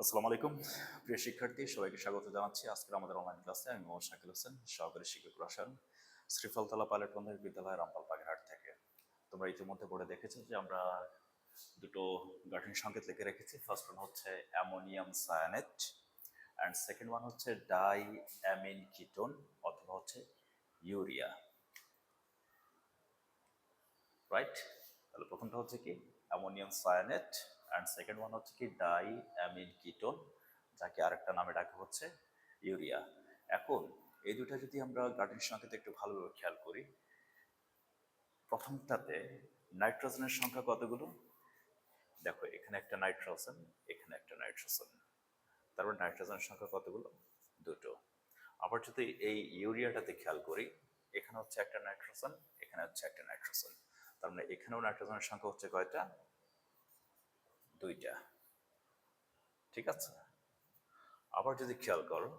আসসালামু আলাইকুম প্রিয় শিক্ষার্থী, সবাইকে স্বাগত জানাচ্ছি আজকের আমাদের অনলাইন ক্লাসে। আমি মোহাম্মদ শাকিল হোসেন, সহকারী শিক্ষক রসায়ন, শ্রীফলতলা পাইলট বন্দর বিদ্যালয়, রামপাল বাগেরহাট থেকে। তোমরা ইতিমধ্যে পড়ে দেখেছো যে আমরা দুটো গাঠনিক সংকেত লিখে রেখেছি। ফার্স্ট ওয়ান হচ্ছে ammonium cyanate and second one হচ্ছে ডাই অ্যামিন কিটোন অথবা হচ্ছে ইউরিয়া, রাইট? তাহলে প্রথমটা হচ্ছে কি ammonium cyanate and second one হচ্ছে কি ডাই অ্যামিন কিটোন, যাকে আরেকটা নামে ডাকা হচ্ছে ইউরিয়া। এখন এই দুটা যদি আমরা গাঠনিক সংকেত একটু ভালোভাবে খেয়াল করি, প্রথমটাতে নাইট্রোজেনের সংখ্যা কতগুলো? দেখো, এখানে একটা নাইট্রোজেন, এখানে একটা নাইট্রোজেন, তারপর নাইট্রোজেনের সংখ্যা কতগুলো? দুটো। আবার যদি এই ইউরিয়াটাতে খেয়াল করি, এখানে হচ্ছে একটা নাইট্রোজেন, এখানে হচ্ছে একটা নাইট্রোজেন, তার মানে এখানেও নাইট্রোজেনের সংখ্যা হচ্ছে কয়টা? দুইটা। ঠিক আছে। আবার যদি খেয়াল করো,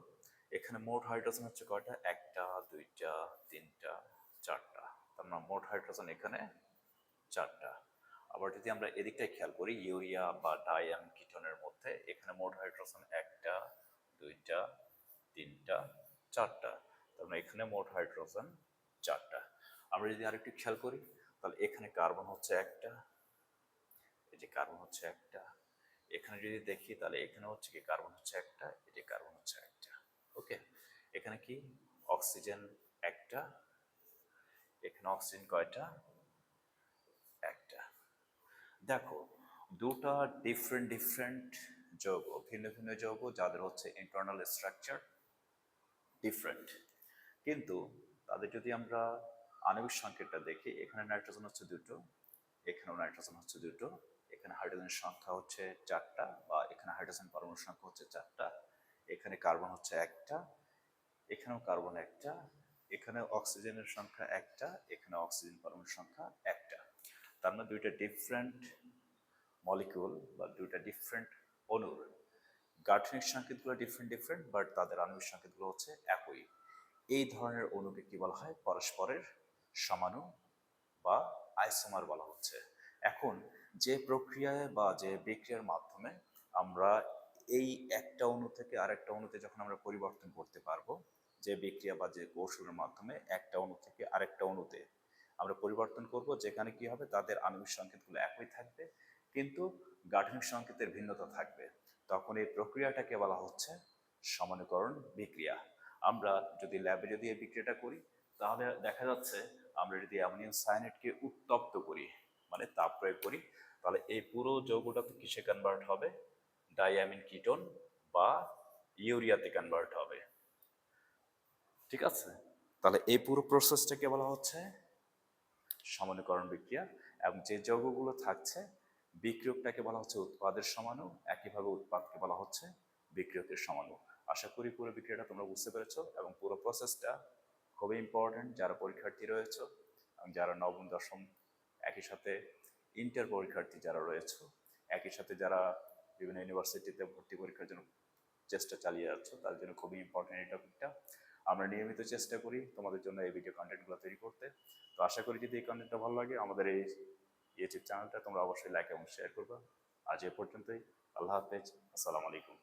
এখানে মোট হাইড্রোজেন হচ্ছে কয়টা? একটা, দুইটা, তিনটা, চারটা। তার মানে মোট হাইড্রোজেন এখানে চারটা। আবার যদি আমরা এদিকটাই খেয়াল করি, ইউরিয়া বা ডাইঅ্যামিন কিটোনের মধ্যে এখানে মোট হাইড্রোজেন একটা, দুইটা, তিনটা, চারটা। তার মানে এখানে মোট হাইড্রোজেন চারটা। আমরা যদি আরেকটু খেয়াল করি, তাহলে এখানে কার্বন হচ্ছে একটা, এই যে কার্বন হচ্ছে একটা। এখানে যদি দেখি তাহলে এখানে হচ্ছে কি কার্বন হচ্ছে একটা, এটি কার্বন হচ্ছে একটা। ওকে, এখানে কি অক্সিজেন একটা, এখানে অক্সিজেন কয়টা? একটা। দেখো, দুটা ডিফারেন্ট যৌগ, ভিন্ন ভিন্ন যৌগ, যাদের হচ্ছে ইন্টারনাল স্ট্রাকচার ডিফারেন্ট, কিন্তু তাদের যদি আমরা আণবিক সংকেতটা দেখি, এখানে নাইট্রোজেন হচ্ছে দুটো, এখানেও নাইট্রোজেন হচ্ছে দুটো, এখানে হাইড্রোজেনের সংখ্যা হচ্ছে চারটা, বা এখানে হাইড্রোজেন পরমাণুর সংখ্যা হচ্ছে চারটা, এখানে কার্বন হচ্ছে একটা, এখানেও কার্বন একটা, এখানে অক্সিজেনের সংখ্যা একটা, এখানে অক্সিজেন পরমাণুর সংখ্যা একটা। তার মানে দুইটা ডিফারেন্ট মলিকিউল বা দুইটা ডিফারেন্ট অণুর গাঠনিক সংকেতগুলো ডিফারেন্ট, বাট তাদের আণবিক সংকেতগুলো হচ্ছে একই। এই ধরনের অণুকে কি বলা হয়? পরস্পরের সমাণু বা আইসোমার বলা হচ্ছে। এখন যে প্রক্রিয়ায় বা যে বিক্রিয়ার মাধ্যমে আমরা এই একটা অণু থেকে আরেকটা অণুতে যখন আমরা পরিবর্তন করতে পারবো, যে বিক্রিয়া বা যে কৌশলের মাধ্যমে একটা অণু থেকে আরেকটা অণুতে আমরা পরিবর্তন করব, যেখানে কি হবে, তাদের আণবিক সংকেতগুলো একই থাকবে কিন্তু গাঠনিক সংকেতের ভিন্নতা থাকবে, তখন এই প্রক্রিয়াটাকে বলা হচ্ছে সমানুকরণ বিক্রিয়া। আমরা যদি ল্যাবে যদি এই বিক্রিয়াটা করি, তাহলে দেখা যাচ্ছে আমরা যদি অ্যামোনিয়াম সায়ানেটকে উত্তপ্ত করি, মানে তাপ প্রয়োগ করি, তাহলে এই পুরো যৌগটা কিসে কনভার্ট হবে? ডাইঅ্যামিন কিটোন বা ইউরিয়াতে কনভার্ট হবে। ঠিক আছে, তাহলে এই পুরো প্রসেসটাকে বলা হচ্ছে সমানুকরণ বিক্রিয়া, এবং যে যৌগগুলো থাকছে বিক্রিয়কটাকে বলা হচ্ছে উৎপাদের সমাণু, একইভাবে উৎপাদকে বলা হচ্ছে বিক্রিয়কের সমাণু। আশা করি পুরো বিক্রিয়াটা তোমরা বুঝতে পেরেছো, এবং পুরো প্রসেসটা খুবই ইম্পর্টেন্ট যারা পরীক্ষার্থী রয়েছে এবং যারা নবম দশম, একই সাথে ইন্টার পরীক্ষার্থী যারা রয়েছে, একই সাথে যারা বিভিন্ন ইউনিভার্সিটিতে ভর্তি পরীক্ষার জন্য চেষ্টা চালিয়ে যাচ্ছ, তার জন্য খুবই ইম্পর্টেন্ট এই টপিকটা। আমরা নিয়মিত চেষ্টা করি তোমাদের জন্য এই ভিডিও কন্টেন্টগুলো তৈরি করতে। তো আশা করি যদি এই কন্টেন্টটা ভালো লাগে, আমাদের এই ইউটিউব চ্যানেলটা তোমরা অবশ্যই লাইক এবং শেয়ার করবে। আজ এ পর্যন্তই। আল্লাহ হাফেজ, আসসালামু আলাইকুম।